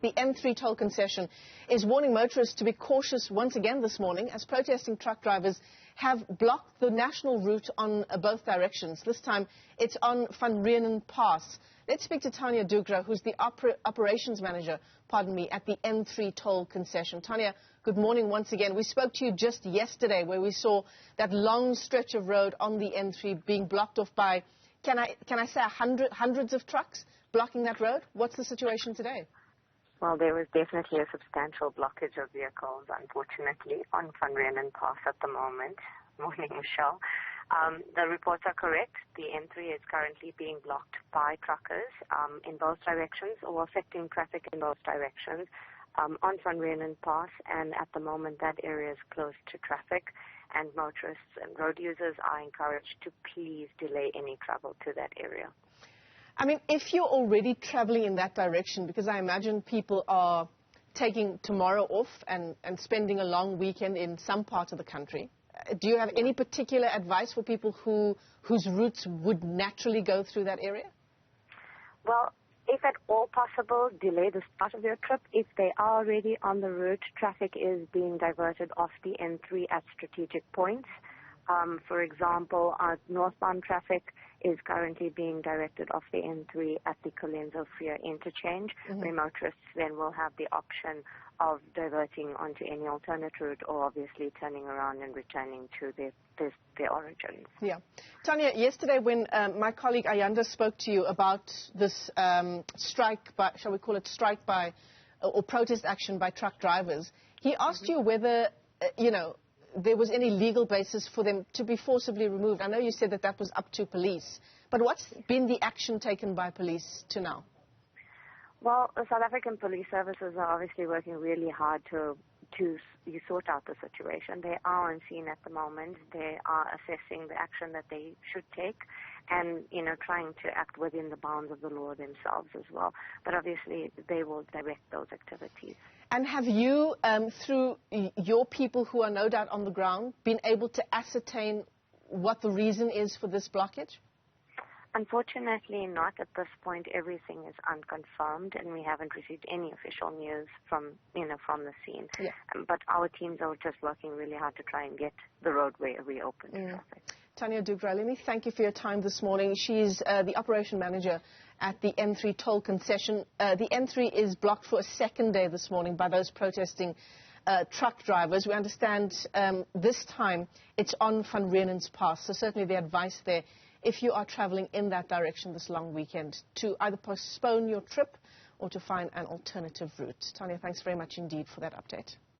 The N3 Toll Concession is warning motorists to be cautious once again this morning as protesting truck drivers have blocked the national route on both directions. This time it's on Reenen Pass. Let's speak to Thania Dhoogra, who's the operations manager, at the N3 Toll Concession. Thania, good morning once again. We spoke to you just yesterday where we saw that long stretch of road on the N3 being blocked off by, can I say hundreds of trucks blocking that road? What's the situation today? Well, there was definitely a substantial blockage of vehicles, unfortunately, on Reenen Pass at the moment. Morning, Michelle. The reports are correct. The N3 is currently being blocked by truckers in both directions, or affecting traffic in both directions on Reenen Pass, and at the moment that area is closed to traffic, and motorists and road users are encouraged to please delay any travel to that area. I mean, if you're already traveling in that direction, because I imagine people are taking tomorrow off and spending a long weekend in some part of the country, do you have any particular advice for people whose routes would naturally go through that area? Well, if at all possible, delay the start of your trip. If they are already on the route, traffic is being diverted off the N3 at strategic points. For example, our northbound traffic is currently being directed off the N3 at the Colenso interchange, where motorists then will have the option of diverting onto any alternate route, or obviously turning around and returning to their origins. Yeah. Thania, yesterday when my colleague Ayanda spoke to you about this strike by, shall we call it strike by, or protest action by truck drivers, he asked you whether, there was any legal basis for them to be forcibly removed. I know you said that was up to police, but what's been the action taken by police to now? Well, the South African Police Services are obviously working really hard to sort out the situation. They are on scene at the moment. They are assessing the action that they should take and, trying to act within the bounds of the law themselves as well. But obviously, they will direct those activities. And have you, through your people who are no doubt on the ground, been able to ascertain what the reason is for this blockage? Unfortunately not. At this point, everything is unconfirmed, and we haven't received any official news from the scene. Yeah. But our teams are just working really hard to try and get the roadway reopened to traffic. Thania Dhoogra, let me thank you for your time this morning. She's the operation manager at the N3 Toll Concession. The N3 is blocked for a second day this morning by those protesting truck drivers. We understand this time it's on Reenen Pass, so certainly the advice there, if you are traveling in that direction this long weekend, to either postpone your trip or to find an alternative route. Thania, thanks very much indeed for that update.